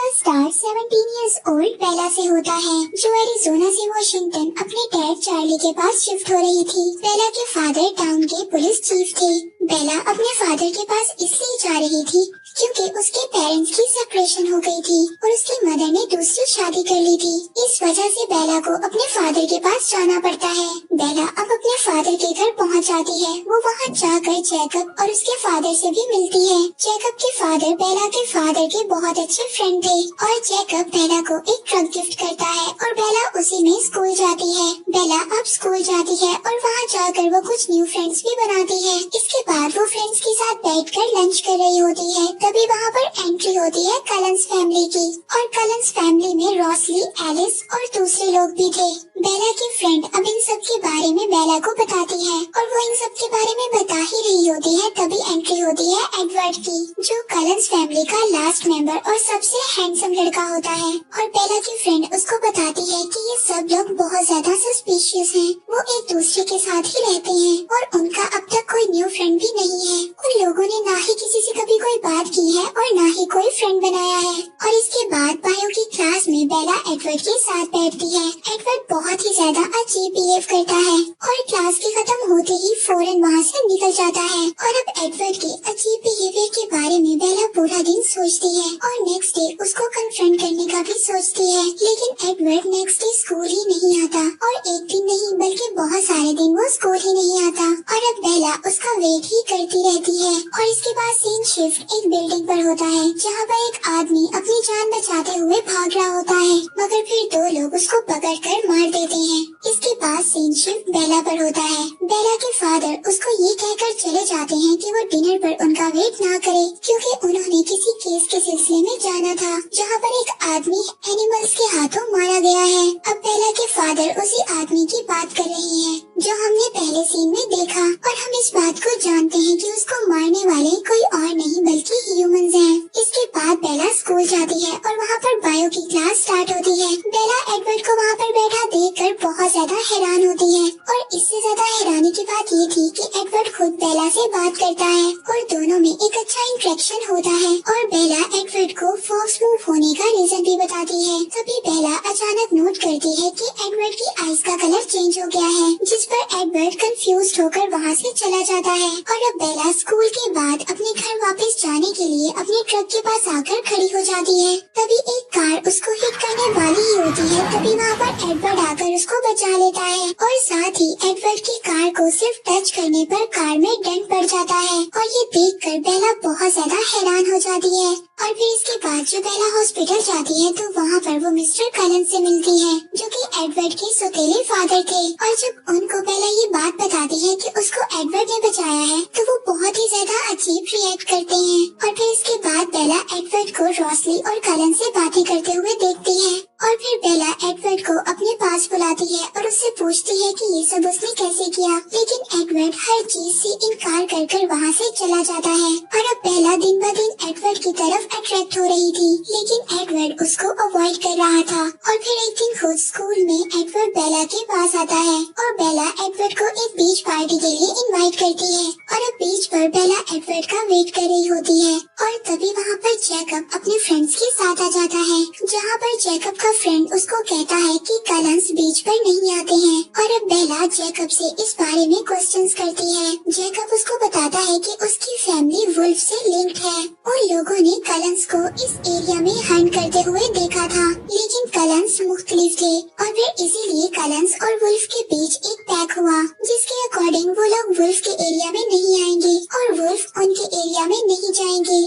का start 17 years old बेला से होता है, जो एरिजोना से वॉशिंगटन अपने डैड चार्ली के पास शिफ्ट हो रही थी। बेला के फादर टाउन के पुलिस चीफ थे। बेला अपने फादर के पास इसलिए जा रही थी क्योंकि उसके पेरेंट्स की सेपरेशन हो गई थी और उसकी मदर ने दूसरी शादी कर ली थी। इस वजह से बेला को अपने फादर के पास जाना पड़ता है। बेला अब अपने फादर के घर पहुंच जाती है। वो वहां जाकर जैकब और उसके फादर से भी मिलती है। जैकब के फादर बेला के फादर के बहुत अच्छे फ्रेंड थे और जैकब बेला को एक ट्रक गिफ्ट करता है और बेला उसी में स्कूल जाती है। बेला अब स्कूल जाती है और वहाँ जाकर वो कुछ न्यू फ्रेंड्स भी बनाती है। इसके बाद वो फ्रेंड्स के साथ बैठकर लंच कर रही होती है। तभी वहाँ पर एंट्री होती है कलंस फैमिली की और कलंस फैमिली में रॉसली, एलिस और दूसरे लोग भी थे। बेला की फ्रेंड अब इन सब के बारे में बेला को बताती है और वो इन सब के बारे में बता ही रही होती है तभी एंट्री होती है एडवर्ड की, जो कलंस फैमिली का लास्ट मेंबर और सबसे हैंडसम लड़का होता है। और बेला की फ्रेंड उसको बताती है कि ये सब लोग बहुत ज्यादा सस्पिशियस हैं। वो एक दूसरे के साथ ही रहते हैं और उनका अब तक कोई न्यू फ्रेंड भी नहीं है। उन लोगों ने ना ही किसी से कभी कोई बात की है और ना ही कोई फ्रेंड बनाया है। और इसके बाद बायो की क्लास में बेला एडवर्ड के साथ बैठती है। एडवर्ड बहुत ही ज्यादा अजीब बिहेव करता है और क्लास के खत्म होते ही फौरन वहाँ से निकल जाता है। और अब एडवर्ड के अजीब बिहेवियर के बारे में बेला पूरा दिन सोचती है और नेक्स्ट डे उसको कन्फ्रंट करने का भी सोचती है। लेकिन एडवर्ड नेक्स्ट डे स्कूल ही नहीं आता और एक दिन नहीं बल्कि बहुत सारे दिन वो स्कूल ही नहीं आता। और अब बेला उसका वेट ही करती रहती है। और इसके बाद सीन शिफ्ट एक बिल्डिंग पर होता है जहाँ पर एक आदमी अपनी जान बचाते हुए भाग रहा होता है, मगर फिर दो लोग उसको पकड़कर मार देते हैं। इसके बाद सीन शिफ्ट बेला पर होता है। बेला के फादर उसको ये कहकर चले जाते हैं कि वो डिनर पर उनका वेट ना करे क्योंकि उन्होंने किसी केस के सिलसिले में जाना था जहाँ पर एक आदमी एनिमल्स के हाथों मारा गया है। अब बेला के फादर उसी आदमी की बात कर रहे हैं जो हमने पहले सीन में देखा और हम इस बात को जानते हैं कि उसको मारने वाले कोई और नहीं बल्कि ह्यूमंस हैं। इसके बाद बेला स्कूल जाती है और वहाँ पर बायो की क्लास स्टार्ट होती है। बेला एडवर्ड को वहाँ पर बैठा देखकर बहुत ज्यादा हैरान होती है और इससे ज्यादा हैरानी की बात ये थी कि एडवर्ड खुद बेला से बात करता है और दोनों में एक अच्छा इंटरेक्शन होता है। और बेला एडवर्ड को फॉक्स मूव होने का रीजन भी बताती है। तभी बेला अचानक नोट करती है कि एडवर्ड की आईज का कलर चेंज हो गया है, जिस पर एडवर्ड कंफ्यूज्ड होकर वहाँ से चला जाता है। और अब बेला स्कूल के बाद अपने घर वापस जाने के लिए अपने ट्रक के पास आकर खड़ी हो जाती है। तभी एक कार उसको हिट करने वाली ही होती है। तभी वहाँ पर एडवर्ड आकर उसको बचा लेता है और साथ ही एडवर्ड की कार को सिर्फ टच करने पर कार में डेंट पड़ जाता है। और ये देखकर बेला बहुत ज्यादा हैरान हो जाती है। और फिर इसके बाद जब बेला हॉस्पिटल जाती है तो वहाँ पर वो मिस्टर कलन से मिलती है जो कि एडवर्ड के सौतेले फादर थे। और जब उनको बेला ये बात बताती है कि उसको एडवर्ड ने बचाया है तो वो बहुत ही ज्यादा अजीब रिएक्ट करते हैं। और फिर इसके बाद बेला एडवर्ड को रॉसली और कलन से बातें करते हुए देखती है। और फिर बेला एडवर्ड को अपने पास बुलाती है और उससे पूछती है कि ये सब उसने कैसे किया। लेकिन एडवर्ड हर चीज से इनकार कर वहाँ से चला जाता है। और अब बेला दिन ब दिन एडवर्ड की तरफ अट्रैक्ट हो रही थी, लेकिन एडवर्ड उसको अवॉइड कर रहा था। और फिर एक दिन खुद स्कूल में एडवर्ड बेला के पास आता है और बेला एडवर्ड को एक बीच पार्टी के लिए इनवाइट करती है। और अब बीच पर बेला एडवर्ड का वेट कर रही होती है और तभी वहाँ पर जैकब अपने फ्रेंड्स के साथ आ जाता है, जहाँ पर जैकब का फ्रेंड उसको कहता है कि कलंस बीच पर नहीं आते हैं। और अब बेला जैकब से इस बारे में क्वेश्चंस करती है। जैकब उसको बताता है कि उसकी फैमिली वुल्फ से लिंक्ड है। उन लोगों ने कलंस को इस एरिया में हंट करते हुए देखा था, लेकिन कलंस मुख्तलिफ थे और फिर इसीलिए कलंस और वुल्फ के बीच एक पैक हुआ जिसके अकॉर्डिंग वो लोग वुल्फ के एरिया में नहीं आएंगे और वुल्फ उनके एरिया में नहीं जाएंगे।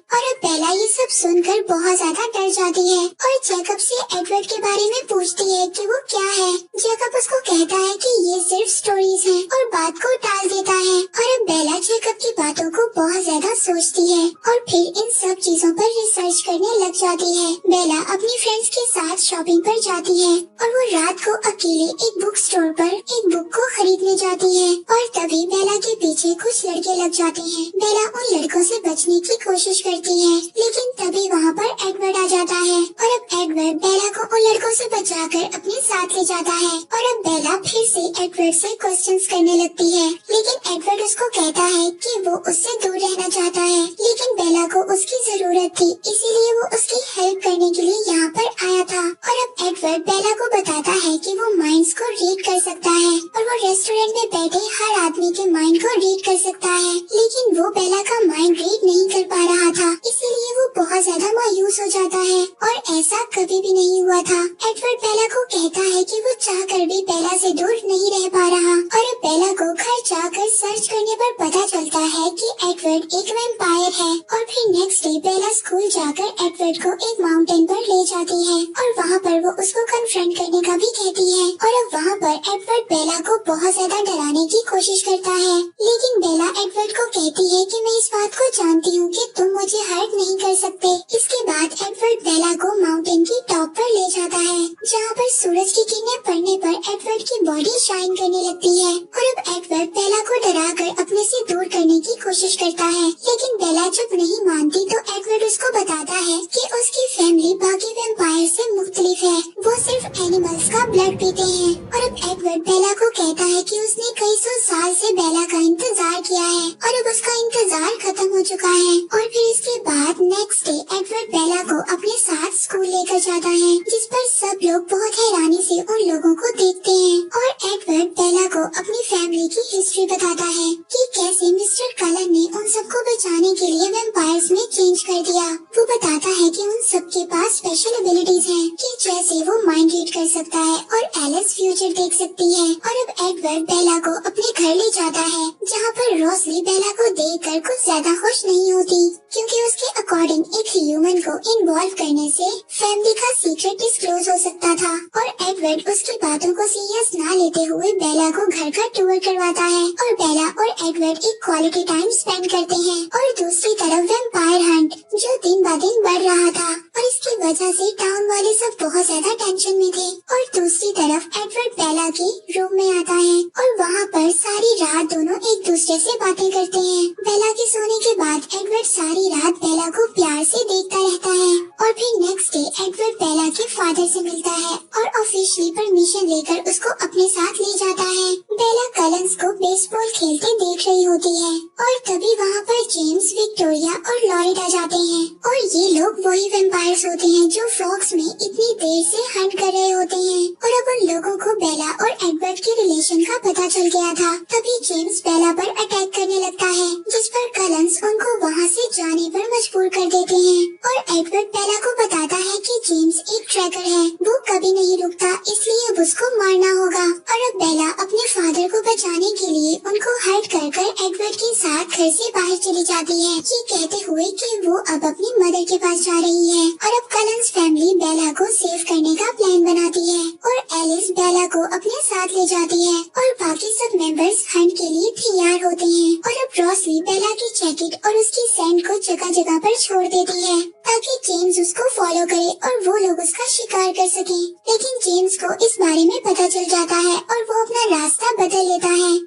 और अब बेला ये सब सुनकर बहुत ज्यादा डर जाती है और जैकब से एडवर्ड के बारे में पूछती है कि वो क्या है। जैकब उसको कहता है कि ये सिर्फ स्टोरीज हैं और बात को टाल देता है। और अब बेला जैकब की बातों को बहुत ज्यादा सोचती है और फिर इन सब चीजों पर रिसर्च करने लग जाती है। बेला अपनी फ्रेंड्स के साथ शॉपिंग पर जाती है और वो रात को अकेले एक बुक स्टोर पर एक बुक को खरीदने जाती है। और तभी बेला के पीछे कुछ लड़के लग जाते हैं। बेला उन लड़कों से बचने की कोशिश करती है, लेकिन तभी वहाँ पर एडवर्ड आ जाता है। और अब एडवर्ड बेला को उन लड़कों से बचाकर अपने साथ ले जाता है और अब बेला फिर से एडवर्ड से क्वेश्चंस करने लगती है, लेकिन एडवर्ड उसको कहता है कि वो उससे दूर रहना चाहता है, लेकिन बेला को उसकी जरूरत थी, इसीलिए वो उसकी हेल्प करने के लिए यहाँ पर आया था। और अब एडवर्ड बेला को बताता है कि वो माइंड्स को रीड कर सकता है और वो रेस्टोरेंट में बैठे हर आदमी के माइंड को रीड कर सकता है, लेकिन वो बेला का माइंड रीड नहीं कर पा रहा था, इसीलिए वो बहुत ज्यादा मायूस हो जाता है और ऐसा कभी भी नहीं हुआ था। एडवर्ड बेला को कहता है कि वो चाह कर भी बेला से दूर नहीं रह पा रहा और अब बेला को घर जाकर सर्च करने पर पता चलता है कि एडवर्ड एक वैम्पायर है। और फिर नेक्स्ट डे बेला स्कूल जाकर एडवर्ड को एक माउंटेन पर ले जाती है और वहाँ पर वो उसको कन्फ्रंट करने का भी कहती है। और अब वहाँ पर एडवर्ड बेला को बहुत ज्यादा डराने की कोशिश करता है, लेकिन बेला एडवर्ड को कहती है कि मैं इस बात को जानती हूँ कि तुम मुझे हर्ट नहीं कर सकते। इसके बाद एडवर्ड बेला को माउंटेन की टॉप पर ले जाता है, जहाँ पर सूरज की किरणें पड़ने पर एडवर्ड की बॉडी शाइन करने लगती है। और अब एडवर्ड बेला को डराकर अपने से दूर करने की कोशिश करता है, लेकिन बेला जब नहीं मानती तो एडवर्ड उसको बताता है कि उसकी फैमिली बाकी वैम्पायर से मुख्तलिफ है, वो सिर्फ एनिमल्स का ब्लड पीते हैं। और अब एडवर्ड बेला को कहता है कि उसने कई सौ साल से बेला का इंतजार किया है और अब उसका इंतजार खत्म हो चुका है। और फिर इसके बाद नेक्स्ट डे एडवर्ड बेला को अपने साथ स्कूल लेकर जाता है, जिस पर सब लोग बहुत हैरानी से उन लोगों को देखते हैं। और एडवर्ड बेला को अपनी फैमिली की हिस्ट्री बताता है कि कैसे मिस्टर कलन ने उन सबको बचाने के लिए वैम्पायर्स में चेंज कर दिया। वो बताता है कि उन सबके पास स्पेशल एबिलिटीज हैं, कि जैसे वो माइंड रीड कर सकता है और एलिस फ्यूचर देख सकती है। और अब एडवर्ड बेला को अपने घर ले जाता है, जहाँ पर रोसली बेला को देखकर कुछ ज्यादा खुश नहीं होती, क्योंकि उसके अकॉर्डिंग एक ह्यूमन को इन्वॉल्व करने से फैमिली का सीक्रेट डिस्क्लोज हो सकता था। और एडवर्ड उसकी बातों को सीरियस ना लेते हुए बेला को घर का टूर करवाता है और बेला और एडवर्ड एक क्वालिटी टाइम स्पेंड करते हैं। और दूसरी तरफ वैम्पायर हंट जो दिन ब दिन बढ़ रहा था और इसकी वजह से टाउन वाले सब बहुत ज्यादा टेंशन में थे। और दूसरी तरफ एडवर्ड बेला के रूम में आता है और वहाँ पर सारी रात दोनों एक दूसरे से बातें करते हैं। बेला के सोने के बाद एडवर्ड सारी रात बेला को प्यार से देखता रहता है। और फिर नेक्स्ट डे एडवर्ड बेला के फादर से मिलता है और ऑफिशियली परमिशन लेकर उसको अपने साथ ले जाता है। बेला कलन्स को बेसबॉल खेलते देख रही होती है और तभी वहाँ पर जेम्स, विक्टोरिया और लॉरेट आ जाते हैं। और ये लोग वही वैम्पायर्स होते हैं जो फ्रॉक्स में इतनी देर से हंट कर रहे होते हैं। और अब उन लोगों को बेला और एडवर्ड के रिलेशन का पता चल गया था। तभी जेम्स बेला पर अटैक करने लगता है, जिस पर कलन्स उनको वहाँ से जाने पर मजबूर कर देते हैं। और एडवर्ड बेला को बताता है कि जेम्स एक ट्रैकर है, वो कभी नहीं रुकता, इसलिए अब उसको मारना होगा। और अब बेला अपने फादर को बचाने के लिए उनको हर्ट कर कर एडवर्ड के साथ घर से बाहर चली जाती है, ये कहते हुए कि वो अब अपनी मदर के पास जा रही है। और अब कलन्स फैमिली बेला को सेव करने का प्लान बनाती है और एलिस बेला को अपने साथ ले जाती है और बाकी सब मेंबर्स हंट के लिए तैयार होते हैं। और अब रोसली बेला की जैकेट और उसकी सैंड को जगह जगह पर छोड़ देती है ताकि जेम्स उसको फॉलो करे और वो लोग उसका शिकार कर सके। लेकिन जेम्स को इस बारे में पता चल जाता है और वो अपना रास्ता बदल लेता है।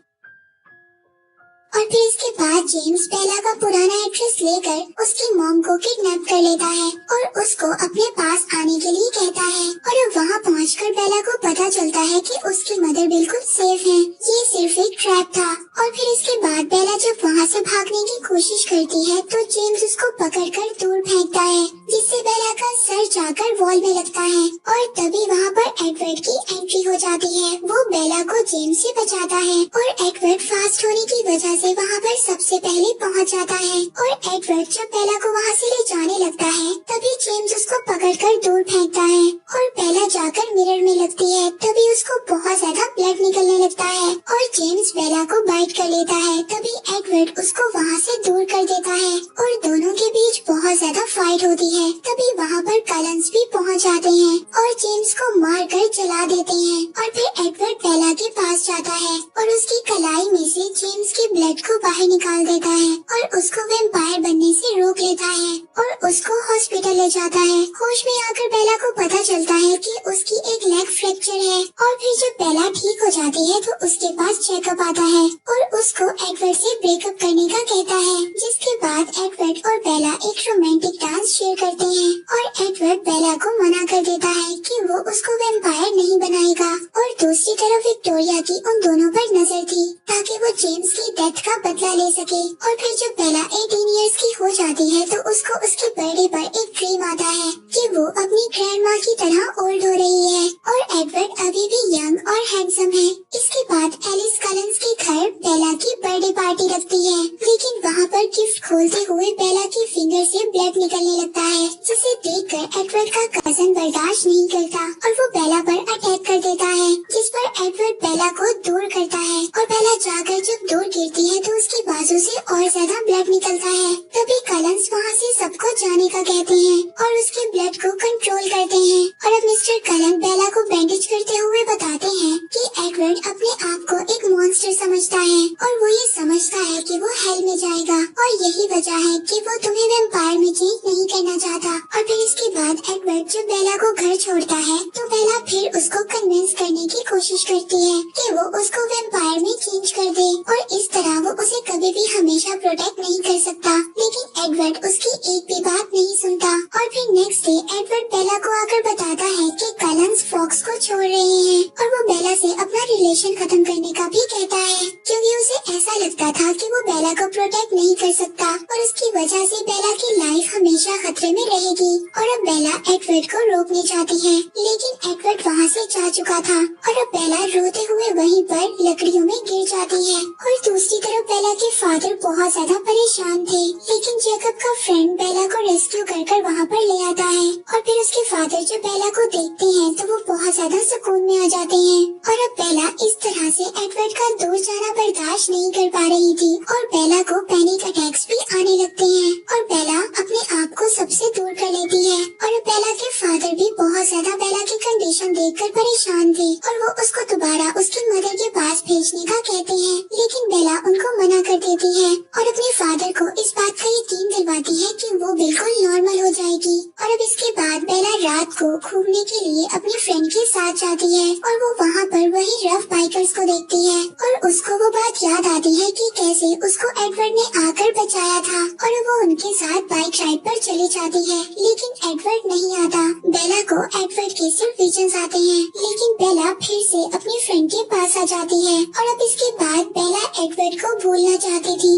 और फिर इसके बाद जेम्स बेला का पुराना एड्रेस लेकर उसकी मॉम को किडनैप कर लेता है और उसको अपने पास आने के लिए कहता है। और अब वहाँ पहुँचकर बेला को पता चलता है कि उसकी मदर बिल्कुल सेफ है, ये सिर्फ एक ट्रैप था। और फिर इसके बाद बेला जब वहाँ से भागने की कोशिश करती है तो जेम्स उसको पकड़कर दूर फेंकता है, जिससे बेला का सर जाकर वॉल में लगता है। और तभी वहाँ पर एडवर्ड की एंट्री हो जाती है, वो बेला को जेम्स से बचाता है और एडवर्ड फास्ट होने की वजह से वहाँ पर सबसे पहले पहुँच जाता है। और एडवर्ड जब बेला को वहाँ से ले जाने लगता है तभी जेम्स उसको पकड़कर दूर फेंकता है और बेला जाकर मिरर में लगती है, तभी उसको बहुत ज्यादा ब्लड निकलने लगता है और जेम्स बेला को बाइट कर लेता है। तभी एडवर्ड उसको वहाँ से दूर कर देता है और दोनों के बीच बहुत ज्यादा फाइट होती है। तभी वहाँ पर कलन्स भी पहुँच जाते हैं और जेम्स को मारकर जला देते हैं। और फिर एडवर्ड बेला के पास जाता है और उसकी कलाई में से जेम्स के ब्लड को बाहर निकाल देता है और उसको वैम्पायर बनने से रोक लेता है और उसको हॉस्पिटल ले जाता है। होश में आकर बेला को पता चलता है कि उसकी एक लेग फ्रैक्चर है। और फिर जब बेला ठीक हो जाती है तो उसके पास चेकअप आता है और उसको एडवर्ड से ब्रेकअप करने का कहता है, जिसके बाद एडवर्ड और बेला एक रोमांटिक डांस शेयर करते हैं और एडवर्ड बेला को मना कर देता है कि वो उसको वैम्पायर नहीं बनाएगा। और दूसरी तरफ विक्टोरिया की उन दोनों पर नजर थी ताकि वो जेम्स की डेथ का बदला ले सके। और फिर जब बेला 18 इयर्स की हो जाती है तो उसको उसके बर्थडे पर एक ड्रीम आता है कि वो अपनी ग्रैंडमा की तरह ओल्ड हो रही है और एडवर्ड अभी भी यंग और हैंडसम है। इसके बाद एलिस कलिंस के घर बेला की बर्थडे पार्टी रखती है, लेकिन वहाँ पर गिफ्ट खोलते हुए बेला की फिंगर से ब्लड निकलने लगता है, जिसे देखकर एडवर्ड का कजन बर्दाश्त नहीं करता और वो बेला पर अटैक कर देता है, जिस पर एडवर्ड बेला को दूर करता है और बेला जाकर जब दूर गिरती है तो उसके बाजू से और ज्यादा ब्लड निकलता है। तभी कलिंस वहाँ से सबको जाने का कहते हैं और उसके ब्लड को कंट्रोल करते हैं। और अब मिस्टर कलन बेला को बैंडेज करते हुए बताते हैं कि एडवर्ड अपने आप को एक मॉन्स्टर समझता है और वो ये समझता है कि वो हेल में जाएगा और यही वजह है कि वो तुम्हें वैम्पायर में चेंज नहीं करना चाहता। और फिर इसके बाद एडवर्ड जब बेला को घर छोड़ता है तो बेला फिर उसको कन्विंस करने की कोशिश करती है कि वो उसको वैम्पायर में चेंज कर दे और इस तरह वो उसे कभी भी हमेशा प्रोटेक्ट नहीं कर सकता। लेकिन एडवर्ड उसकी एक भी बात नहीं सुनता। और फिर नेक्स्ट डे एडवर्ड बेला को आकर बताता है कि कलिंस फॉक्स को छोड़ रहे हैं और वो बेला से अपना रिलेशन खत्म करने का भी कहता है, क्योंकि उसे ऐसा लगता था कि वो बेला को प्रोटेक्ट नहीं कर सकता और उसकी वजह से बेला की लाइफ हमेशा खतरे में रहेगी। और अब बेला एडवर्ड को रोकने चाहती है, लेकिन एडवर्ड वहाँ से जा चुका था और अब बेला रोते हुए वहीं पर लकड़ियों में गिर जाती है। और दूसरी तरफ बेला के फादर बहुत ज्यादा परेशान थे, लेकिन जेकब का फ्रेंड बेला को रेस्क्यू कर वहाँ पर ले आता है और फिर उसके फादर जब बेला को देखते हैं तो वो बहुत ज्यादा सुकून में आ जाते हैं। और अब बेला इस तरह से एडवर्ड का दूर जाना बर्दाश्त नहीं कर पा रही थी और बेला को पैनिक अटैक्स भी आने लगते हैं और बेला अपने आप को सबसे दूर कर लेती है। और अब बेला के फादर भी बहुत ज्यादा बेला की कंडीशन देखकर परेशान थे और वो उसको दोबारा उसकी मदर के पास भेजने का कहते हैं, लेकिन बेला उनको मना कर देती है और अपने फादर को इस बात का यकीन दिलवाती है कि वो बिल्कुल नॉर्मल हो जाएगी। और अब इसके बाद बेला रात को घूमने के लिए अपने फ्रेंड के साथ जाती है और वो वहाँ पर वही रफ बाइकर्स को देखती है और उसको वो बात याद आती है कि कैसे उसको एडवर्ड ने आकर बचाया था और वो उनके साथ बाइक राइड पर चली जाती है, लेकिन एडवर्ड नहीं आता। बेला को एडवर्ड के सिर्फ विजन्स आते हैं, लेकिन बेला फिर से अपनी फ्रेंड के पास आ जाती है। और अब इसके बाद बेला एडवर्ड को भूलना चाहती थी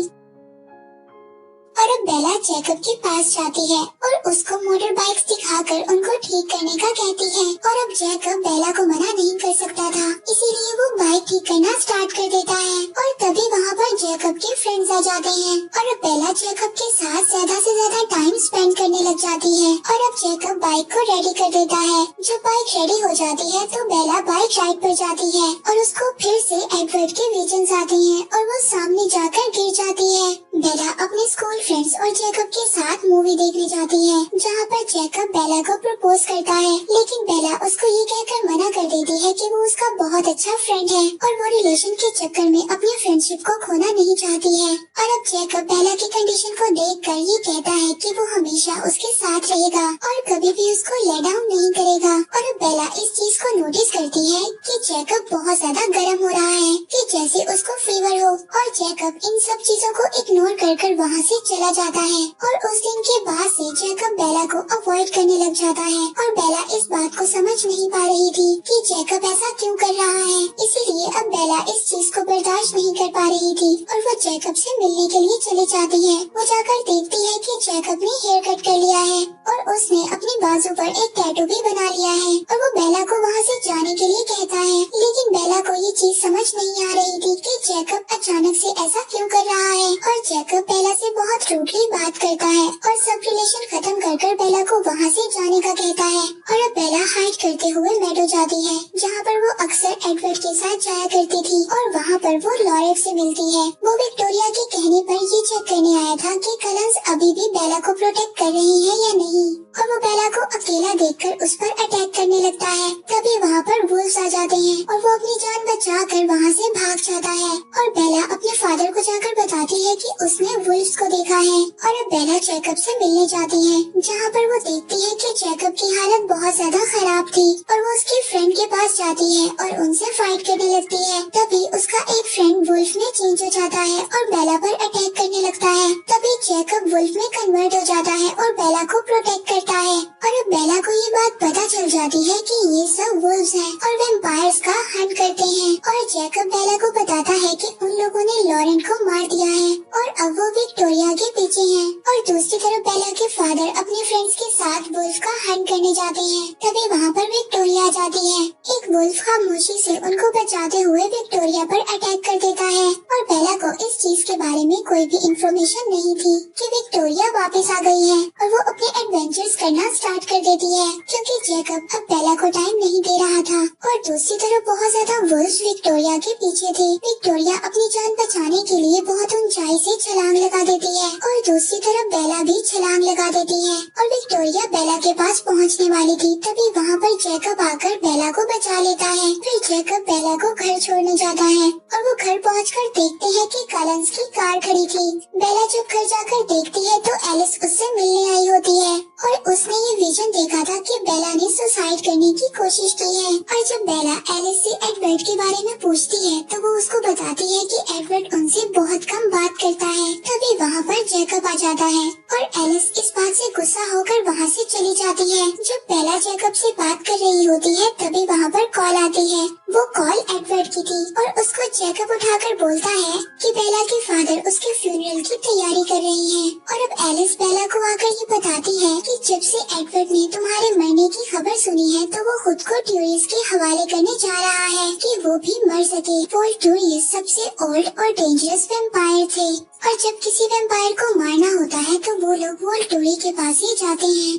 और अब बेला जैकब के पास जाती है और उसको मोटर बाइक्स दिखाकर उनको ठीक करने का कहती है। और अब जैकब बेला को मना नहीं कर सकता था, इसीलिए वो बाइक ठीक करना स्टार्ट कर देता है और तभी वहाँ पर जैकब के फ्रेंड्स आ जाते हैं और अब बेला जैकब के साथ ज्यादा से ज्यादा टाइम स्पेंड करने लग जाती है। और अब जैकब बाइक को रेडी कर देता है। जब बाइक रेडी हो जाती है तो बेला बाइक राइड पर जाती है और उसको फिर से एडवर्ड के विजन्स आते हैं और वो सामने जाकर गिर जाती है। बेला अपने स्कूल फ्रेंड्स और जैकब के साथ मूवी देखने जाती है, जहाँ पर जैकब बेला को प्रपोज करता है, लेकिन बेला उसको ये कहकर मना कर देती है कि वो उसका बहुत अच्छा फ्रेंड है और वो रिलेशन के चक्कर में अपनी फ्रेंडशिप को खोना नहीं चाहती है। और अब जैकब बेला की कंडीशन को देखकर ये कहता है कि वो हमेशा उसके साथ रहेगा और कभी भी उसको लेट डाउन नहीं करेगा। और अब बेला इस चीज को नोटिस करती है कि जैकब बहुत ज्यादा गर्म हो रहा है, कि जैसे उसको फीवर हो, और जैकब इन सब चीजों को इग्नोर कर वहाँ से चला जाता है। और उस दिन के बाद से जैकब बेला को अवॉइड करने लग जाता है और बेला इस बात को समझ नहीं पा रही थी कि जैकब ऐसा क्यों कर रहा है, इसीलिए अब बेला इस चीज को बर्दाश्त नहीं कर पा रही थी और वो जैकब से मिलने के लिए चली जाती है। वो जाकर देखती है कि जैकब ने हेयर कट कर लिया है और उसने अपने बाजू पर एक टैटू भी बना लिया है और वो बेला को वहाँ से जाने के लिए कहता है, लेकिन बेला को ये चीज समझ नहीं आ रही थी कि जैकब अचानक से ऐसा क्यों कर रहा है। और जैकब बेला से बहुत रूडली बात करता है और सब रिलेशन खत्म कर बेला को वहाँ से जाने का कहता है। और अब बेला हाइड करते हुए मेडो जाती है, जहाँ पर वो अक्सर एडवर्ड के साथ जाया करती थी और वहाँ पर वो लॉरेट से मिलती है। वो विक्टोरिया के कहने पर ये चेक करने आया था कि कलिंस अभी भी बेला को प्रोटेक्ट कर रही है या नहीं। और और वो बेला को अकेला देखकर उस पर अटैक करने लगता है। तभी वहाँ पर वुल्व्स आ जाते हैं और वो अपनी जान बचाकर वहाँ से भाग जाता है और बेला अपने फादर को जाकर बताती है कि उसने वुल्व्स को देखा है। और अब बेला जैकब से मिलने जाती है, जहाँ पर वो देखती है कि जैकब की हालत बहुत ज्यादा खराब थी और वो उसके फ्रेंड के पास जाती है और उनसे फाइट करने लगती है। तभी उसका एक फ्रेंड वुल्फ में चेंज हो जाता है और बेला पर अटैक करने लगता है। तभी जैकब वुल्फ में कन्वर्ट हो जाता है और बेला को प्रोटेक्ट करता है। और अब बेला को ये बात पता चल जाती है कि ये सब वुल्व्स हैं और वैम्पायर्स का हंट करते हैं। और जैकब बेला को बताता है कि उन लोगों ने लॉरेंट को मार दिया है और अब वो विक्टोरिया के पीछे हैं। और दूसरी तरफ बेला के फादर अपने फ्रेंड्स के साथ वुल्फ का हंट करने जाते हैं। तभी वहाँ पर विक्टोरिया आ जाती है। एक वुल्फ खामोशी से उनको बचाते हुए विक्टोरिया पर अटैक कर देता है और बेला को इस चीज के बारे में कोई भी इंफॉर्मेशन नहीं थी कि विक्टोरिया वापस आ गई है और वो अपने एडवेंचर्स करना स्टार्ट कर देती है, क्योंकि जैकब अब बेला को टाइम नहीं दे रहा था। और दूसरी तरफ बहुत ज्यादा वुल्व्स विक्टोरिया के पीछे थे। विक्टोरिया अपनी जान बचाने के लिए बहुत ऊंचाई से छलांग लगा देती है और दूसरी तरफ बेला भी छलांग लगा देती है और विक्टोरिया बेला के पास पहुंचने वाली थी। तभी वहाँ पर जैकब आकर बेला को बचा लेता है। फिर जैकब बेला को घर छोड़ने जाता है और वो घर पहुंचकर देखते हैं कि कलंस की कार खड़ी थी। बेला जब घर जाकर देखती है तो एलिस उससे मिलने आई होती है और उसने ये विजन देखा था कि बेला ने सुसाइड करने की कोशिश की है। और जब बेला एलिस से एडवर्ड के बारे में पूछती है तो वो उसको बताती है कि एडवर्ड उनसे बहुत कम बात करता है। तभी वहाँ पर जैकब आ जाता है और एलिस इस बात से गुस्सा होकर वहाँ से चली जाती है। जब बेला जैकब से बात कर रही होती है तभी वहाँ पर कॉल आती है। वो कॉल एडवर्ड की थी और उसको जैकब उठाकर बोलता है कि बेला के फादर उसके फ्यूनरल की तैयारी कर रही हैं। और अब एलिस बेला को आकर ये बताती है कि जब से एडवर्ड ने तुम्हारे मरने की खबर सुनी है तो वो खुद को ट्यूरिस के हवाले करने जा रहा है कि वो भी मर सके। वोल्टूरियस सबसे ओल्ड और डेंजरस वैम्पायर थे और जब किसी वैम्पायर को मारना होता है तो वो लोग वोल्टूरी के पास ही जाते हैं।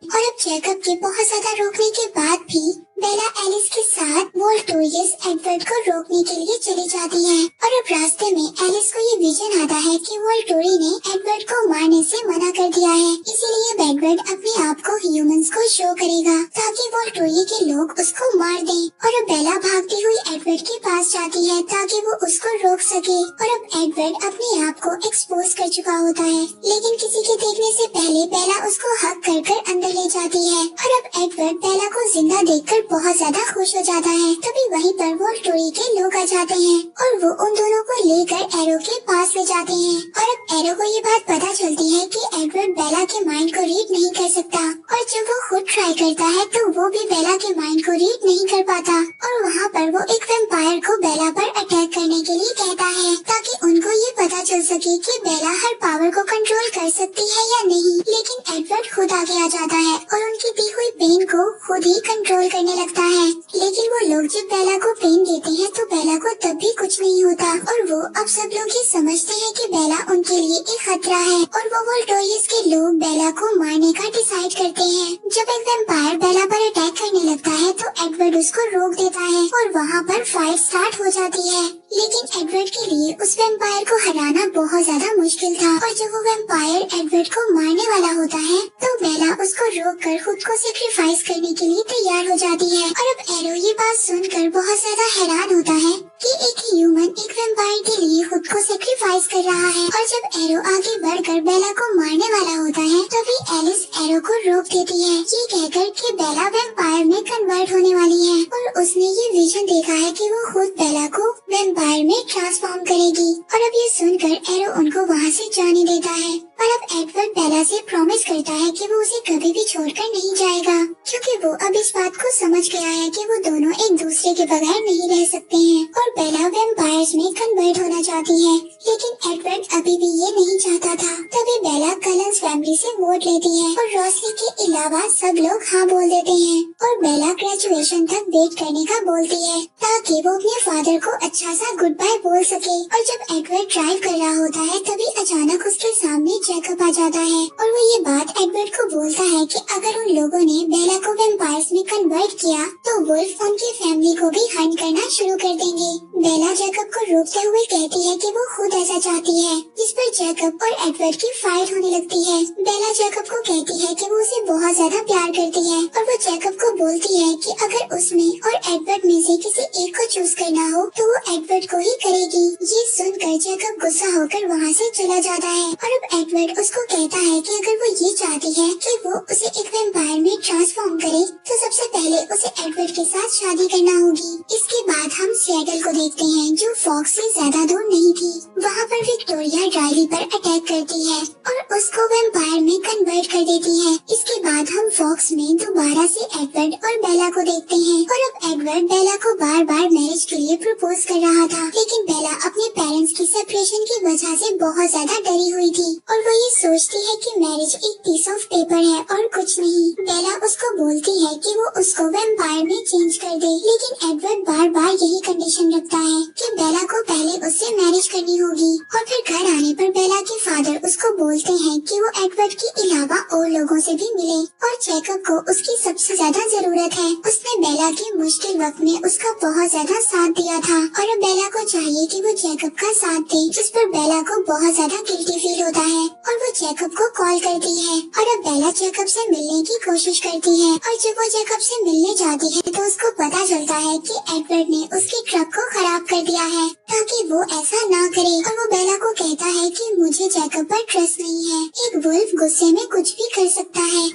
और अब जैकब के बहुत ज्यादा रोकने के बाद भी बेला एलिस के साथ वोल्टूरियस एडवर्ड को रोकने के लिए चली जाती है। और अब रास्ते में एलिस को ये विजन आता है कि वोल्टूरी ने एडवर्ड को मारने से मना कर दिया है, इसीलिए एडवर्ड अपने आप को ह्यूमंस को शो करेगा ताकि वोल्टूरी के लोग उसको मार दें। और अब बेला भागती हुई एडवर्ड के पास जाती है ताकि वो उसको रोक सके। और अब एडवर्ड अपने आप को एक्सपोज कर चुका होता है, लेकिन किसी के देखने से पहले बेला उसको हक कर अंदर ले जाती है। और अब एडवर्ड बेला को जिंदा देखकर बहुत ज्यादा खुश हो जाता है। तभी वहीं पर वोल्टूरी के लोग आ जाते हैं और वो उन दोनों को लेकर एरो के पास ले जाते हैं। और अब एरो को ये बात पता चलती है कि एडवर्ड बेला के माइंड को रीड नहीं कर सकता और जब वो खुद ट्राई करता है तो वो भी बेला के माइंड को रीड नहीं कर पाता। और वहाँ पर वो एक वैम्पायर को बेला पर अटैक करने के लिए कहता है ताकि उनको ये पता चल सके कि बेला हर पावर को कंट्रोल कर सकती है या नहीं। लेकिन एडवर्ड खुद आगे आ जाता है और उनकी दी हुई पेन को खुद ही कंट्रोल करने लगता है। लेकिन वो लोग जब बेला को पेन देते हैं तो बेला को तब भी कुछ नहीं होता और वो अब सब लोग ये समझते हैं कि बेला उनके लिए एक खतरा है। और वो वोल्टूरियस के लोग बेला को मारने का डिसाइड करते हैं। जब एक वैम्पायर बेला पर अटैक करने लगता है तो एडवर्ड उसको रोक देता है और वहाँ पर फाइट स्टार्ट हो जाती है। लेकिन एडवर्ड के लिए उस वैम्पायर को हराना बहुत ज्यादा मुश्किल था और जब वो वैम्पायर एडवर्ड को मारने वाला होता है तो बेला उसको रोक कर खुद को सेक्रीफाइस करने के लिए तैयार हो जाती है। और अब एरो ये बात सुनकर बहुत ज्यादा हैरान होता है कि एक ह्यूमन एक वैम्पायर के लिए खुद को सेक्रीफाइस कर रहा है। और जब एरो आगे बढ़कर बेला को मारने वाला होता है तभी एलिस एरो को रोक देती है, ये कहकर कि बेला वैम्पायर में कन्वर्ट होने वाली है और उसने ये विजन देखा है कि वो खुद बेला को वैम्पायर में ट्रांसफॉर्म करेगी। और अब ये सुनकर एरो उनको वहाँ से जाने देता है। और अब एडवर्ड बेला से प्रॉमिस करता है कि वो उसे कभी भी छोड़कर नहीं जाएगा, क्योंकि वो अब इस बात को समझ गया है कि वो दोनों एक दूसरे के बगैर नहीं रह सकते हैं। और बेला वैम्पायर्स में कन्वर्ट होना चाहती है, लेकिन एडवर्ड अभी भी ये नहीं चाहता था। तभी बेला कलंस फैमिली से वोट लेती है और रॉसली के अलावा सब लोग हाँ बोल देते हैं। और बेला ग्रेजुएशन तक वेट करने का बोलती है ताकि वो अपने फादर को अच्छा सा गुड बाय बोल सके। और जब एडवर्ड ड्राइव कर रहा होता है तभी अचानक उसके सामने जैकब आ जाता है और वो ये बात एडवर्ड को बोलता है कि अगर उन लोगों ने बेला को वैम्पायर्स में कन्वर्ट किया तो वुल्फ उनकी फैमिली को भी हंट करना शुरू कर देंगे। बेला जैकब को रोकते हुए कहती है कि वो खुद ऐसा चाहती है, जिस पर जैकब और एडवर्ड की फाइट होने लगती है। बेला जैकब को कहती है कि वो उसे बहुत ज्यादा प्यार करती है और वो जैकब को बोलती है कि अगर उसमें और एडवर्ड में से किसी एक को चूज करना हो तो वो एडवर्ड को ही करेगी। ये सुनकर जैकब गुस्सा होकर वहाँ से चला जाता है और अब एडवर्ड उसको कहता है कि अगर वो ये चाहती है कि वो उसे एक वैम्पायर में ट्रांसफॉर्म करे तो सबसे पहले उसे एडवर्ड के साथ शादी करना होगी। इसके बाद हम सिएटल को देखते हैं, जो फॉक्स से ज्यादा दूर नहीं थी। वहाँ पर विक्टोरिया राइली पर अटैक करती है और उसको वैम्पायर में कन्वर्ट कर देती है। इसके बाद हम फॉक्स में दोबारा से एडवर्ड और बेला को देखते हैं और अब एडवर्ड बेला को बार बार मैरिज के लिए प्रपोज कर रहा था, लेकिन बेला अपने पेरेंट्स की सेपरेशन की वजह से बहुत ज्यादा डरी हुई थी और वो ये सोचती है कि मैरिज एक पीस ऑफ पेपर है और कुछ नहीं। बेला उसको बोलती है कि वो उसको वैम्पायर में चेंज कर दे, लेकिन एडवर्ड बार बार यही कंडीशन रखता है कि बेला को पहले उससे मैरिज करनी होगी। और फिर घर आने पर बेला के फादर उसको बोलते हैं कि वो एडवर्ड के अलावा और लोगों से भी मिले और जैकब को उसकी सबसे ज्यादा जरूरत है। उसने बेला के मुश्किल वक्त में उसका बहुत ज्यादा साथ दिया था और अब बेला को चाहिए कि वो जैकब का साथ दे, जिस पर बेला को बहुत ज्यादा गिल्टी फील होता है और वो जैकब को कॉल करती है और अब बेला जैकब से मिलने की कोशिश करती है और जब वो जैकब से मिलने जाती है तो उसको पता चलता है कि एडवर्ड ने उसकी ट्रक को खराब कर दिया है ताकि वो ऐसा ना करे और वो बेला को कहता है कि मुझे जैकब पर ट्रस्ट नहीं है, एक वुल्फ गुस्से में कुछ भी कर सकता है।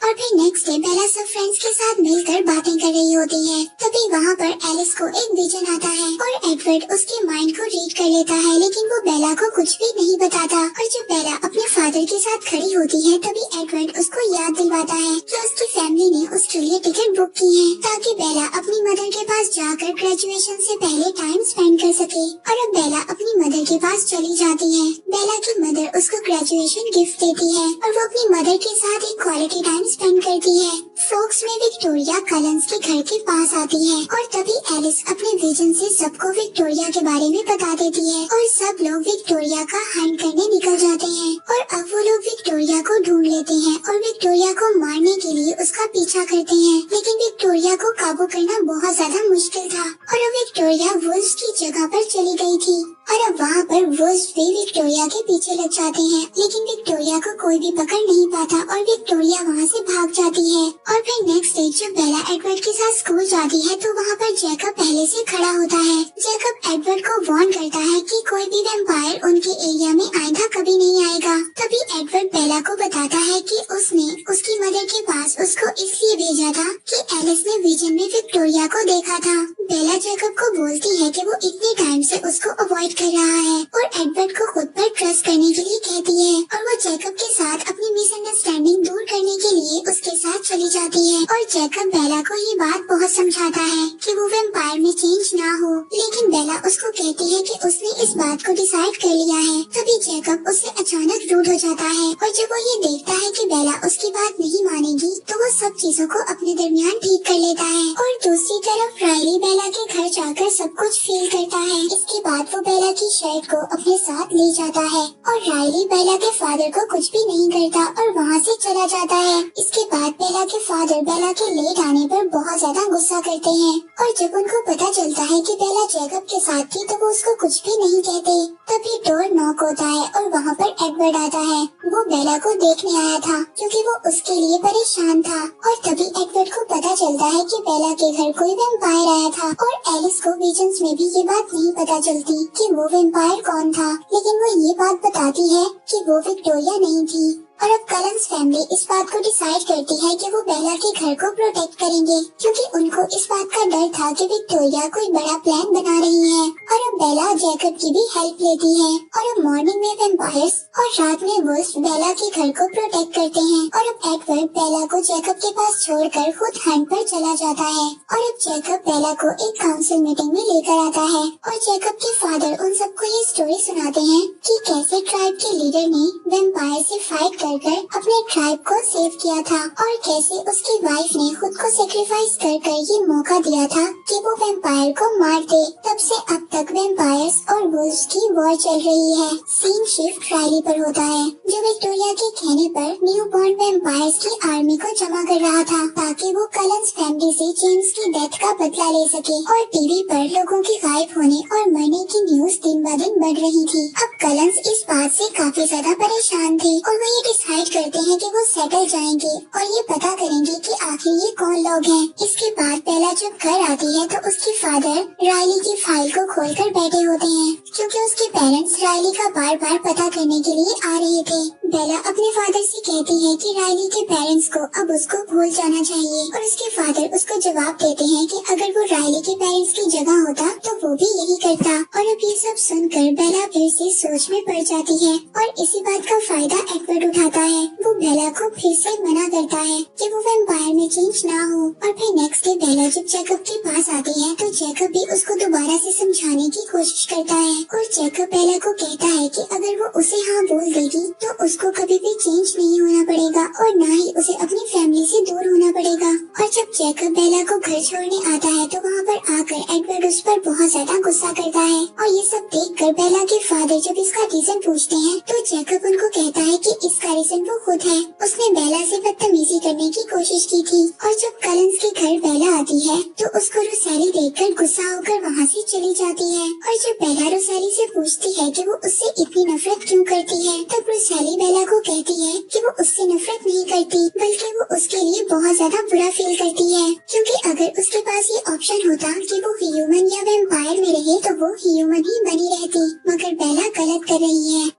और फिर नेक्स्ट डे बेला सब फ्रेंड्स के साथ मिलकर बातें कर रही होती है। तभी वहाँ पर एलिस को एक विजन आता है और एडवर्ड उसके माइंड को रीड कर लेता है, लेकिन वो बेला को कुछ भी नहीं बताता। और जब बेला अपने फादर के साथ खड़ी होती है तभी एडवर्ड उसको याद दिलवाता है कि उसकी फैमिली ने उसके लिए टिकट बुक की है ताकि बेला अपनी मदर के पास जाकर ग्रेजुएशन से पहले टाइम स्पेंड कर सके। और अब बेला अपनी मदर के पास चली जाती है। बेला की मदर उसको ग्रेजुएशन गिफ्ट देती है और वो अपनी मदर के साथ एक क्वालिटी टाइम स्पेंड करती है। फोक्स में विक्टोरिया कलंस के घर के पास आती है और तभी एलिस अपने विजन से सबको विक्टोरिया के बारे में बता देती है और सब लोग विक्टोरिया का हंट करने निकल जाते हैं। और अब वो लोग विक्टोरिया को ढूंढ लेते हैं और विक्टोरिया को मारने के लिए उसका पीछा करते हैं, लेकिन विक्टोरिया को काबू करना बहुत ज्यादा मुश्किल था और अब विक्टोरिया वुल्फ की जगह पर चली गई थी और अब वहाँ पर वुल्फ भी विक्टोरिया के पीछे लग जाते हैं, लेकिन विक्टोरिया को कोई भी पकड़ नहीं पाता और विक्टोरिया वहाँ से भाग जाती है। और फिर नेक्स्ट डे जब बेला एडवर्ड के साथ स्कूल जाती है तो वहाँ पर जैकब पहले से खड़ा होता है। जैकब एडवर्ड को वार्न करता है कि कोई भी वैम्पायर उनके एरिया में आइंदा कभी नहीं आएगा। तभी एडवर्ड बेला को बताता है कि उसने उसकी मदर के पास उसको इसलिए भेजा था कि एलिस ने विजन में विक्टोरिया को देखा था। बेला जैकब को बोलती है कि वो इतने टाइम से उसको अवॉइड कर रहा है और एडवर्ड को खुद पर ट्रस्ट करने के लिए कहती है और वो जैकब के साथ अपनी मिसअंडरस्टैंडिंग दूर करने के लिए उसके साथ चली जाती है। और जैकब बेला को ये बात बहुत समझाता है कि वो वैम्पायर में चेंज ना हो, लेकिन बेला उसको कहती है कि उसने इस बात को डिसाइड कर लिया है। तभी जैकब उससे अचानक रूड हो जाता है और जब वो ये देखता है कि बेला उसकी बात नहीं मानेगी तो वो सब चीजों को अपने दरमियान ठीक कर लेता है। और दूसरी तरफ राइली बेला के घर जाकर सब कुछ फील करता है। इसके बाद वो बेला की शर्ट को अपने साथ ले जाता है और राइली बेला के फादर को कुछ भी नहीं करता और वहाँ से चला जाता है। इसके बाद बेला के फादर बेला के लेट आने पर बहुत ज्यादा गुस्सा करते हैं और जब उनको पता चलता है कि बेला जैकब के साथ थी तो वो उसको कुछ भी नहीं कहते। तभी डोर नॉक होता है और वहाँ पर एडवर्ड आता है। वो बेला को देखने आया था क्योंकि वो उसके लिए परेशान था और तभी एडवर्ड को पता चलता है कि बेला के घर कोई वैम्पायर आया था और एलिस को विजन्स में भी ये बात नहीं पता चलती कि वो वैम्पायर कौन था, लेकिन वो ये बात बताती है कि वो विक्टोरिया नहीं थी। और अब कलंस फैमिली इस बात को डिसाइड करती है कि वो बेला के घर को प्रोटेक्ट करेंगे क्योंकि उनको इस बात का डर था कि विक्टोरिया कोई बड़ा प्लान बना रही है। और अब बेला जैकब की भी हेल्प लेती है और अब मॉर्निंग में वैम्पायर्स और रात में वुल्फ बेला के घर को प्रोटेक्ट करते हैं। और अब एडवर्ड बेला को जैकब के पास छोड़कर खुद हंट पर चला जाता है और अब जैकब बेला को एक काउंसिल मीटिंग में लेकर आता है और जैकब के फादर उन सबको ये स्टोरी सुनाते हैं कि कैसे ट्राइब के लीडर ने वैम्पायर से फाइट कर कर अपने ट्राइब को सेव किया था और कैसे उसकी वाइफ ने खुद को सेक्रीफाइस कर ये मौका दिया था कि वो वैम्पायर को मार दे। तब से अब तक वैम्पायर्स और वुल्व्स की वॉर चल रही है। सीन शिफ्ट राइली पर होता है, जो विक्टोरिया के कहने पर न्यू बॉर्न वैम्पायर्स की आर्मी को जमा कर रहा था ताकि वो कलंस फैमिली से जेम्स की डेथ का बदला ले सके। और टीवी पर लोगों के गायब होने और मरने की न्यूज दिन ब दिन बढ़ रही थी। अब कलंस इस बात से काफी ज्यादा परेशान थे और वो ये डिसाइड करते हैं कि वो सेटल जाएंगे और ये पता करेंगे कि आखिर ये कौन लोग हैं। इसके बाद बेला जब घर आती है तो उसके फादर राइली की फाइल को खोलकर बैठे होते हैं, क्योंकि उसके पेरेंट्स राइली का बार बार पता करने के लिए आ रहे थे। बेला अपने फादर से कहती है कि राइली के पेरेंट्स को अब उसको भूल जाना चाहिए और उसके फादर उसको जवाब देते हैं कि अगर वो राइली के पेरेंट्स की जगह होता तो वो भी यही करता। और अब ये सब सुनकर बेला फिर से सोच में पड़ जाती है और इसी बात का फायदा एडवर्ड उठाता है। वो बेला को फिर से मना करता है कि वो वैम्पायर में चेंज ना हो। और फिर नेक्स्ट डे बेला जब जैकब के पास आती है तो जैकब भी उसको दोबारा से समझाने की कोशिश करता है और जैकब बेला को कहता है कि अगर वो उसे हाँ बोल देगी तो उसको कभी भी चेंज नहीं होना पड़ेगा और न ही उसे अपनी फैमिली से दूर होना पड़ेगा। और जब जैकब बेला को घर छोड़ने आता है तो वहाँ पर आकर एडवर्ड उस पर बहुत ज्यादा गुस्सा करता है और ये सब देखकर बेला के फादर जब इसका रीजन पूछते हैं तो जैकब उनको कहता है कि इसका रीजन वो खुद है, उसने बेला से बदतमीजी करने की कोशिश की थी। और जब कलंस के घर बेला आती है तो उसको रोसैली देखकर गुस्सा होकर वहाँ से चली जाती है। और जब बेला रोसैली से पूछती है कि वो उससे इतनी नफरत क्यों करती है तब रोसैली बेला को कहती है कि वो उससे नफरत नहीं करती बल्कि वो उसके लिए बहुत ज्यादा बुरा फील करती है, क्योंकि अगर उसके पास ये ऑप्शन होता कि वो ह्यूमन या वैम्पायर में रहे तो वो ह्यूमन ही बनी रहती, मगर बेला गलत कर रही है।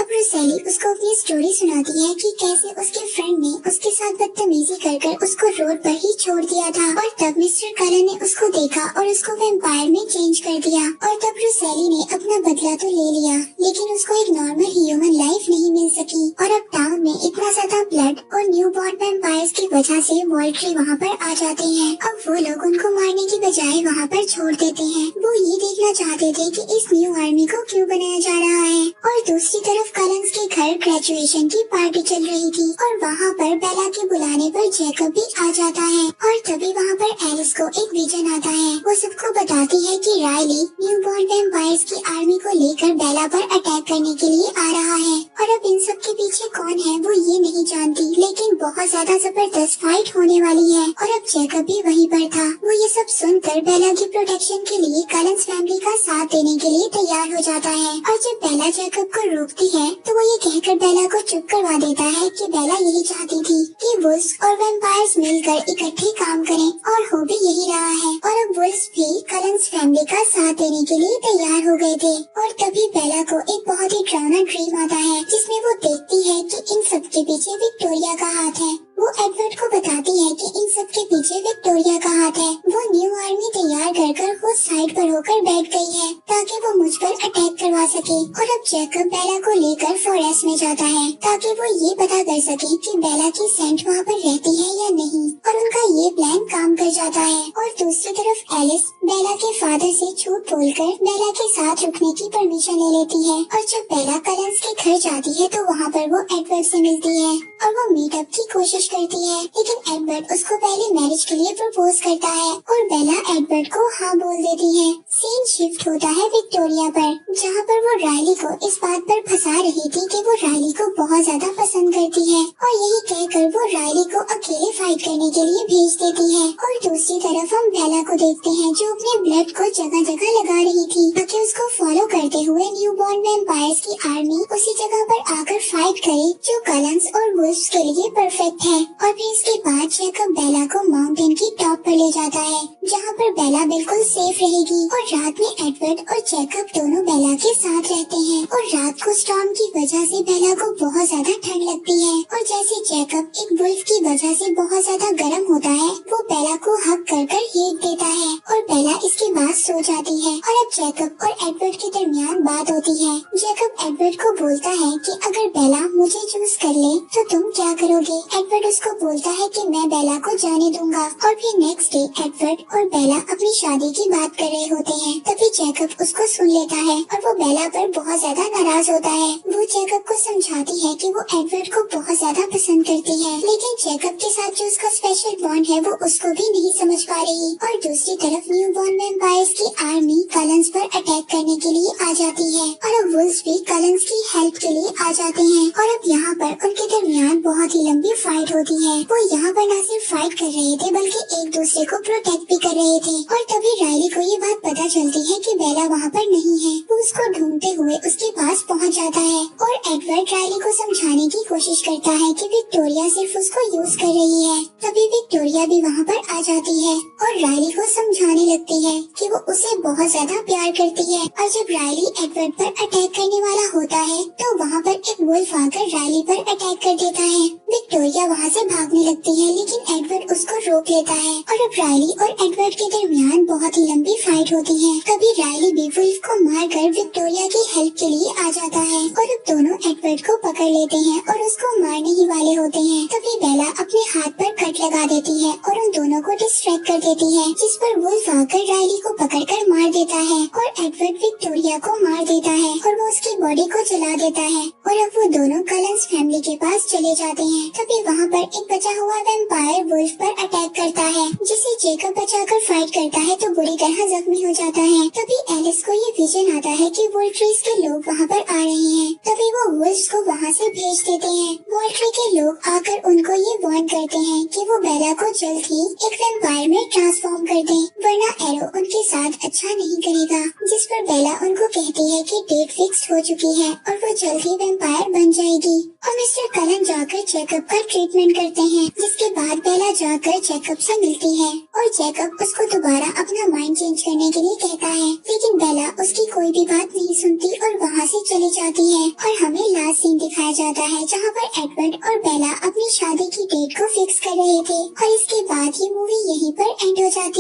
अब रोसैली उसको अपनी स्टोरी सुनाती है कि कैसे उसके फ्रेंड ने उसके साथ बदतमीजी कर उसको रोड पर ही छोड़ दिया था और तब मिस्टर कलन ने उसको देखा और उसको वैम्पायर में चेंज कर दिया। और तब रोसैली ने अपना बदला तो ले लिया लेकिन उसको एक नॉर्मल ह्यूमन लाइफ नहीं मिल सकी। और अब टाउन में इतना ज्यादा ब्लड और न्यू बॉर्न वैम्पायर्स की वजह से वॉल्ट्री वहाँ पर आ जाते हैं। अब वो लोग उनको मारने की बजाय वहाँ पर छोड़ देते हैं। वो ये देखना चाहते थे कि इस न्यू आर्मी को क्यों बनाया जा रहा है। और दूसरी तरफ कलंस के घर ग्रेजुएशन की पार्टी चल रही थी और वहाँ पर बेला के बुलाने पर जैकब भी आ जाता है। और तभी वहाँ पर एलिस को एक विजन आता है। वो सबको बताती है कि राइली न्यू बॉर्न वैम्पायर्स की आर्मी को लेकर बेला पर अटैक करने के लिए आ रहा है। और अब इन सब के पीछे कौन है वो ये नहीं जानती, लेकिन बहुत ज्यादा जबरदस्त फाइट होने वाली है। और अब जैकब भी वहीं पर था। वो ये सब सुनकर बेला की प्रोटेक्शन के लिए कलंस फैमिली का साथ देने के लिए तैयार हो जाता है। और जब बेला जैकब को रोकती है तो वो ये कहकर बेला को चुप करवा देता है कि बेला यही चाहती थी कि वुल्व्स और वैम्पायर्स मिलकर इकट्ठे काम करें और हो भी यही रहा है। और अब वुल्व्स भी कलंस फैमिली का साथ देने के लिए तैयार हो गए थे। और तभी बेला को एक बहुत ही डरावना ड्रीम आता है जिसमें वो देखती है कि इन सब के पीछे विक्टोरिया का हाथ है। वो एडवर्ड को बताती है कि इन सब के पीछे विक्टोरिया का हाथ है। वो न्यू आर्मी तैयार कर खुद साइड पर होकर बैठ गई है ताकि वो मुझ पर अटैक करवा सके। और अब जैकब बेला को लेकर फॉरेस्ट में जाता है ताकि वो ये पता कर सके कि बेला की सेंट वहाँ पर रहती है या नहीं। और उनका ये प्लान काम कर जाता है। और दूसरी तरफ एलिस बेला के फादर से झूठ बोलकर बेला के साथ रुकने की परमिशन ले लेती है। और जब बेला कलंस के घर जाती है तो वहाँ पर वो एडवर्ड से मिलती है और वो मीटअप की कोशिश करती है, लेकिन एडवर्ड उसको पहले मैरिज के लिए प्रपोज करता है और बेला एडवर्ड को हाँ बोल देती है। सीन शिफ्ट होता है विक्टोरिया पर, जहाँ पर वो राइली को इस बात पर फंसा रही थी कि वो राइली को बहुत ज्यादा पसंद करती है और यही कहकर वो राइली को अकेले फाइट करने के लिए भेज देती है। और दूसरी तरफ हम बेला को देखते हैं जो अपने ब्लड को जगह जगह लगा रही थी ताकि उसको फॉलो करते हुए न्यू बॉर्न वैम्पायर्स की आर्मी उसी जगह पर आकर फाइट करे जो कलंस और वुल्व्स के लिए परफेक्ट है। और फिर इसके बाद जैकब बेला को माउंटेन की टॉप पर ले जाता है जहाँ पर बेला बिल्कुल सेफ रहेगी। और रात में एडवर्ड और जैकब दोनों बेला के साथ रहते हैं। और रात को स्टॉर्म की वजह से बेला को बहुत ज्यादा ठंड लगती है और जैसे जैकब एक वुल्फ की वजह से बहुत ज्यादा गर्म होता है वो बेला को हक कर हीट देता है और बेला इसके बाद सो जाती है। और अब जैकब और एडवर्ड के दरमियान बात होती है। जैकब एडवर्ड को बोलता है कि अगर बेला मुझे चूज कर ले तो तुम क्या करोगे। एडवर्ड उसको बोलता है कि मैं बेला को जाने दूंगा। और फिर नेक्स्ट डे एडवर्ड और बेला अपनी शादी की बात कर रहे होते हैं। तभी जैकब उसको सुन लेता है और वो बेला पर बहुत ज्यादा नाराज होता है। वो जैकब को समझाती है कि वो एडवर्ड को बहुत ज्यादा पसंद करती है, लेकिन जैकब के साथ जो उसका स्पेशल बॉन्ड है वो उसको भी नहीं समझ पा रही। और दूसरी तरफ न्यू बॉर्न वैम्पायर्स की आर्मी कलंस पर अटैक करने के लिए आ जाती है और अब वुल्व्स भी कलंस की हेल्प के लिए आ जाते हैं। और अब यहाँ पर उनके दरमियान बहुत ही लंबी फाइट होती है। वो यहाँ पर न सिर्फ फाइट कर रहे थे बल्कि एक दूसरे को प्रोटेक्ट भी कर रहे थे। और तभी रायली को ये बात पता चलती है कि बेला वहाँ पर नहीं है। वो उसको ढूंढते हुए उसके पास पहुँच जाता है और एडवर्ड रायली को समझाने की कोशिश करता है कि विक्टोरिया सिर्फ उसको यूज कर रही है। तभी विक्टोरिया भी वहाँ पर आ जाती है और रायली को समझाने लगती है कि वो उसे बहुत ज्यादा प्यार करती है। और जब रायली एडवर्ड पर अटैक करने वाला होता है तो वहाँ पर एक वुल्फ आकर रायली पर अटैक कर देता है। विक्टोरिया वहाँ से भागने लगती है लेकिन एडवर्ड उसको रोक लेता है और अब रायली और एडवर्ड के दरमियान बहुत ही लंबी फाइट होती है। तभी रायली भी वुल्फ को मारकर विक्टोरिया की हेल्प के लिए आ जाता है और अब दोनों एडवर्ड को पकड़ लेते हैं और उसको मारने ही वाले होते हैं। तभी बेला अपने हाथ पर कट लगा देती है और उन दोनों को डिस्ट्रैक्ट कर देती है, जिस पर वुल्फ आकर रायली को पकड़कर मार देता है और एडवर्ड विक्टोरिया को मार देता है और वो उसकी बॉडी को जला देता है। और अब वो दोनों कलंस फैमिली के पास चले जाते हैं। तभी वहाँ पर एक बचा हुआ वैम्पायर वुल्फ पर अटैक करता है, जिसे जेकब बचाकर फाइट करता है तो बुरी तरह जख्मी हो जाता है। तभी एलिस को ये विजन आता है कि वोल्ट्रीज के लोग वहाँ पर आ रहे हैं। तभी वो वुल्व्स को वहाँ से भेज देते हैं। वोल्ट्री के लोग आकर उनको ये वार्न करते हैं कि वो बेला को जल्द ही एक वैम्पायर में ट्रांसफॉर्म कर दें, वरना एरो उनके साथ अच्छा नहीं करेगा। जिस पर बेला उनको कहती है कि डेट फिक्स हो चुकी है और वो जल्द ही वैम्पायर बन जाएगी। और मिस्टर कलन जाकर जैकब का ट्रीटमेंट करते हैं, जिसके बाद बेला जाकर जैकब से मिलती है और जैकब उसको दोबारा अपना माइंड चेंज करने के लिए कहता है, लेकिन बेला उसकी कोई भी बात नहीं सुनती और वहाँ से चली जाती है। और हमें लास्ट सीन दिखाया जाता है जहाँ पर एडवर्ड और बेला अपनी शादी की डेट को फिक्स कर रहे थे और इसके बाद ये मूवी यहीं पर एंड हो जाती है।